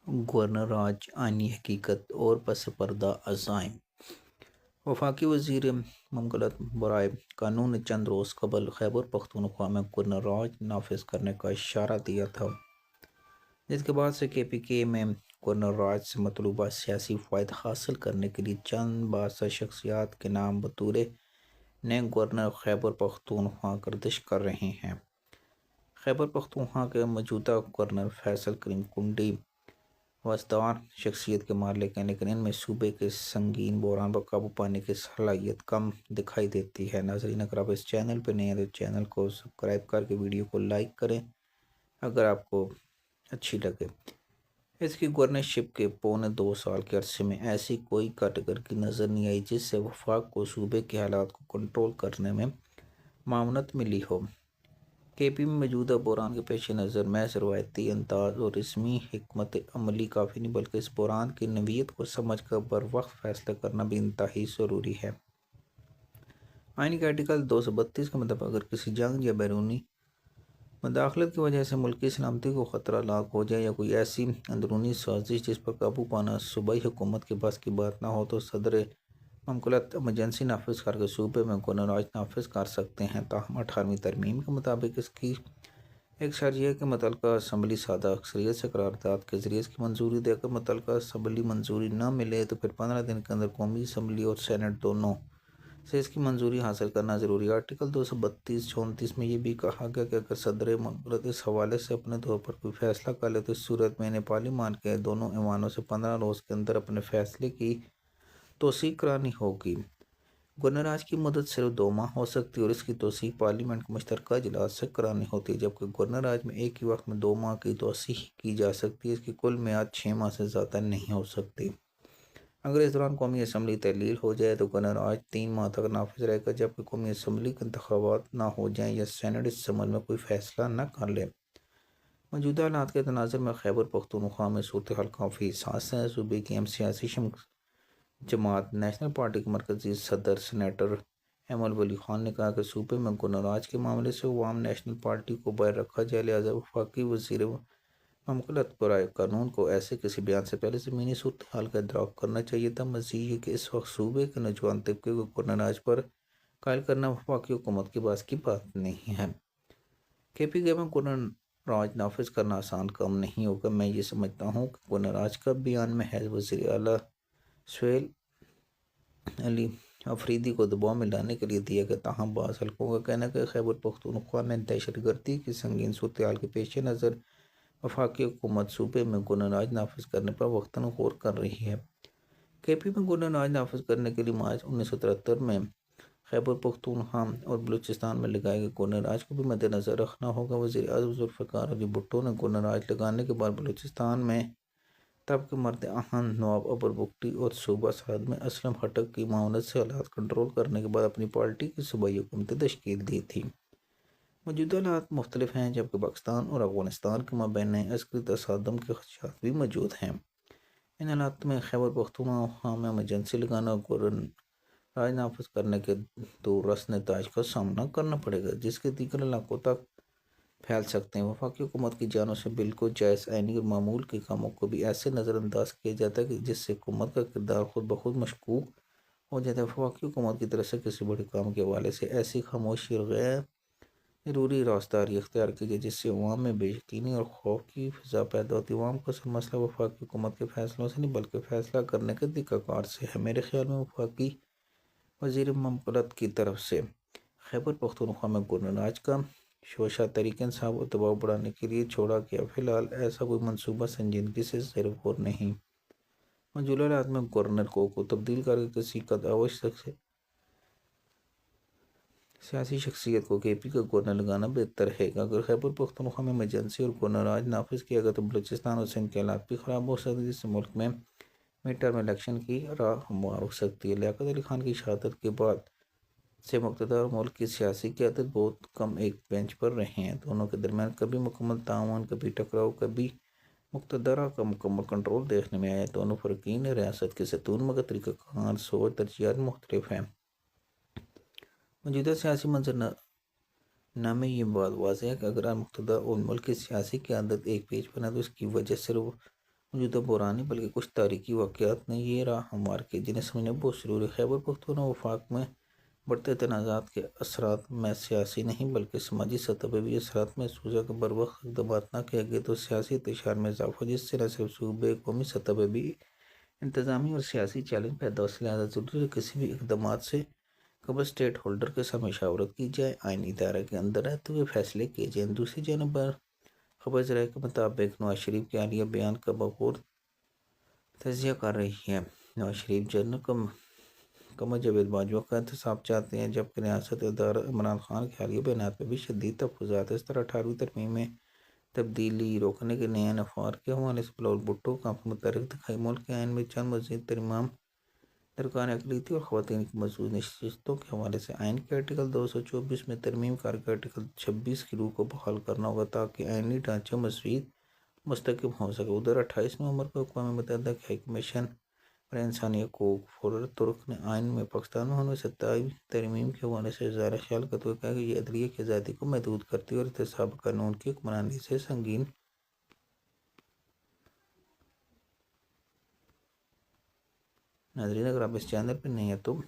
Governor راج آئینی حقیقت اور پس پردہ عزائم۔ وفاقی وزیر مملکت برائے قانون نے چند روز قبل خیبر پختونخوا میں گورنر راج نافذ کرنے کا اشارہ دیا تھا، جس کے بعد سے کے پی کے میں گورنر راج سے مطلوبہ سیاسی فائدہ حاصل کرنے کے لیے چند بااثر شخصیات کے نام بطور نئے گورنر خیبر پختونخوا گردش کر رہے ہیں۔ خیبر پختونخوا کے موجودہ گورنر فیصل کریم کنڈی وزدار شخصیت کے مالک ہیں، لیکن ان میں صوبے کے سنگین بحران پر قابو پانے کی صلاحیت کم دکھائی دیتی ہے۔ ناظرین، اگر آپ اس چینل پہ نئے ہیں تو چینل کو سبسکرائب کر کے ویڈیو کو لائک کریں اگر آپ کو اچھی لگے۔ اس کی گورنرشپ کے پونے 2 سال کے عرصے میں ایسی کوئی کارکردگی نظر نہیں آئی جس سے وفاق کو صوبے کے حالات کو کنٹرول کرنے میں معاونت ملی ہو۔ کے پی میں موجودہ بحران کے پیش نظر محض روایتی انداز اور رسمی حکمت عملی کافی نہیں، بلکہ اس بحران کی نوعیت کو سمجھ کر بروقت فیصلہ کرنا بھی انتہائی ضروری ہے۔ آئین کے آرٹیکل 232 کے مطابق اگر کسی جنگ یا بیرونی مداخلت کی وجہ سے ملک کی سلامتی کو خطرہ لاحق ہو جائے یا کوئی ایسی اندرونی سازش جس پر قابو پانا صوبائی حکومت کے بس کی بات نہ ہو، تو صدر مملکت ایمرجنسی نافذ کر کے صوبے میں گورنر راج نافذ کر سکتے ہیں۔ تاہم 18ویں ترمیم کے مطابق اس کی ایک شرط یہ ہے کہ متعلقہ اسمبلی سادہ اکثریت سے قرارداد کے ذریعے اس کی منظوری دے۔ اگر متعلقہ اسمبلی منظوری نہ ملے تو پھر 15 دن کے اندر قومی اسمبلی اور سینٹ دونوں سے اس کی منظوری حاصل کرنا ضروری ہے۔ آرٹیکل 232-34 میں یہ بھی کہا گیا کہ اگر صدر مملکت اس حوالے سے اپنے طور پر کوئی فیصلہ کر لے تو اس صورت میں انہیں پارلیمان کے دونوں ایوانوں سے 15 روز کے اندر اپنے فیصلے کی توثیق کرانی ہوگی۔ گورنر راج کی مدت صرف 2 ماہ ہو سکتی ہے اور اس کی توثیق پارلیمنٹ کے مشترکہ اجلاس سے کرانی ہوتی ہے، جبکہ گورنر راج میں ایک ہی وقت میں 2 ماہ کی توثیق کی جا سکتی ہے۔ اس کی کل میعاد 6 ماہ سے زیادہ نہیں ہو سکتی۔ اگر اس دوران قومی اسمبلی تحلیل ہو جائے تو گورنر راج 3 ماہ تک نافذ رہے گا، جبکہ قومی اسمبلی کے انتخابات نہ ہو جائیں یا سینٹ اس سمجھ میں کوئی فیصلہ نہ کر لے۔ موجودہ حالات کے تناظر میں خیبر پختونخوا میں صورتحال کافی حساس ہے۔ صوبے کی اہم سیاسی جماعت نیشنل پارٹی کے مرکزی صدر سینیٹر ایمل ولی خان نے کہا کہ صوبے میں گورنر راج کے معاملے سے عوام نیشنل پارٹی کو باہر رکھا جائے، لہٰذا وفاقی وزیر مملکت برائے قانون کو ایسے کسی بیان سے پہلے زمینی صورتحال کا ادراک کرنا چاہیے تھا۔ مزید یہ کہ اس وقت صوبے کے نوجوان طبقے کو گورنر راج پر قائل کرنا وفاقی حکومت کے بس کی بات نہیں ہے۔ کے پی کے میں گورنر راج نافذ کرنا آسان کام نہیں ہوگا۔ میں یہ سمجھتا ہوں کہ گورنر راج کا بیان محض وزیر اعلیٰ سہیل علی افریدی کو دباؤ میں لانے کے لیے دیا گیا، تاہم بعض حلقوں کا کہنا ہے کہ خیبر پختونخوا میں دہشت گردی کی سنگین صورتحال کے پیش نظر وفاقی حکومت صوبے میں گورنر راج نافذ کرنے پر وقتاً غور کر رہی ہے۔ کے پی میں گورنر راج نافذ کرنے کے لیے مارچ 1973 میں خیبر پختونخوا اور بلوچستان میں لگائے گئے گورنر راج کو بھی مد نظر رکھنا ہوگا۔ وزیر اعظم ذوالفقار علی بھٹو نے گورنر راج لگانے کے بعد بلوچستان میں تب کے مرد اہم نواب ابر بگٹی اور صوبہ سرحد میں اسلم خٹک کی معاونت سے حالات کنٹرول کرنے کے بعد اپنی پارٹی کی صوبائی حکومتیں تشکیل دی تھی۔ موجودہ حالات مختلف ہیں، جبکہ پاکستان اور افغانستان کے مابین عسکری تصادم کے خدشات بھی موجود ہیں۔ ان حالات میں خیبر پختونخوا میں ایمرجنسی لگانا اور گورنر راج نافذ کرنے کے دو رس نتائج کا سامنا کرنا پڑے گا، جس کے دیگر علاقوں تک پھیل سکتے ہیں۔ وفاقی حکومت کی جانب سے بل کو جائز آئینی اور معمول کے کاموں کو بھی ایسے نظر انداز کیا جاتا ہے جس سے حکومت کا کردار خود بخود مشکوک ہو جاتا ہے۔ وفاقی حکومت کی طرف سے کسی بڑے کام کے حوالے سے ایسی خاموشی اور غیر ضروری رازداری اختیار کی جائے جس سے عوام میں بے یقینی اور خوف کی فضا پیدا ہوتی ہے۔ عوام کا اصل مسئلہ وفاقی حکومت کے فیصلوں سے نہیں بلکہ فیصلہ کرنے کے طریقہ کار سے ہے۔ میرے خیال میں وفاقی وزیر مملکت کی طرف سے خیبر پختونخوا میں گورنر راج کا شوشہ تحریک انصاف اور دباؤ بڑھانے کے لیے چھوڑا گیا۔ فی الحال ایسا کوئی منصوبہ سنجیدگی سے زیر غور نہیں۔ موجودہ حالات میں گورنر کو تبدیل کر کے کسی قدآوش سیاسی شخصیت کو کے پی کا گورنر لگانا بہتر ہے گا۔ اگر خیبر پختونخوا میں ایمرجنسی اور گورنر راج نافذ کیا گیا تو بلوچستان اور سندھ کے حالات بھی خراب ہو سکتے ہیں، جس سے ملک میں مڈ ٹرم الیکشن کی راہ ہموار ہو سکتی ہے۔ لیاقت علی خان کی شہادت کے بعد سے مقتدر اور ملک کی سیاسی قیادت بہت کم ایک بینچ پر رہے ہیں۔ دونوں کے درمیان کبھی مکمل تعاون، کبھی ٹکراؤ، کبھی مقتدرہ کا مکمل کنٹرول دیکھنے میں آیا۔ دونوں فریقین ریاست کے ستون مگر طریقہ کار، سوچ، ترجیحات مختلف ہیں۔ موجودہ سیاسی منظرنامے میں یہ بات واضح ہے کہ اگر مقتدر اور ملک کی سیاسی قیادت ایک پیج پر ہے تو اس کی وجہ صرف موجودہ بحران نہیں بلکہ کچھ تاریخی واقعات نے یہ راہ ہموار کی جنہیں سمجھنا بہت ضروری ہے۔ خیبر پختونخوا وفاق میں بڑھتے تنازعات کے اثرات میں سیاسی نہیں بلکہ سماجی سطح پہ بھی اثرات محسوس ہے کہ بروقت اقدامات نہ کیے گئے تو سیاسی انتشار میں اضافہ جس سے نہ صرف صوبے قومی سطح پہ بھی انتظامی اور سیاسی چیلنج پیدا ہو۔ لہٰذا ضروری ہے کسی بھی اقدامات سے قبل اسٹیک ہولڈر کے ساتھ مشاورت کی جائے، آئینی دائرے کے اندر رہتے ہوئے فیصلے کیے جائیں۔ دوسری جانب پر خبر ذرائع کے مطابق نواز شریف کے حالیہ بیان کا بغور تجزیہ کر رہی ہے۔ نواز شریف جنرل قمر جاوید باجوہ کا احتساب چاہتے ہیں جبکہ ریاست دار عمران خان کے حالیہ بیانات میں بھی شدید تحفظات ہیں۔ اس طرح 18ویں ترمیم میں تبدیلی روکنے کے نئے نفاذ کے حوالے سے بلاول بھٹو کا متحرک دکھائی ملک کے آئین میں چند مزید ترامیم درکار اقلیتی اور خواتین کی مزدور نشستوں کے حوالے سے آئین کے آرٹیکل 224 میں ترمیم کر کے آرٹیکل 26 کی روح کو بحال کرنا ہوگا تاکہ آئینی ڈھانچہ مزید مستحکم ہو سکے۔ ادھر 28 نومبر کو اقوام متحدہ کے ہائی کمیشن پر انسانی حقوق فولکر ترک نے آئین میں پاکستان میں ہونے والی 27 ترمیم کے حوالے سے اظہار خیال کرتے ہوئے کہا کہ یہ عدلیہ کی آزادی کو محدود کرتی ہے اور احتساب قانون کی حکمرانی سے سنگین ناظرین اگر آپ اس چینل پہ نہیں ہیں تو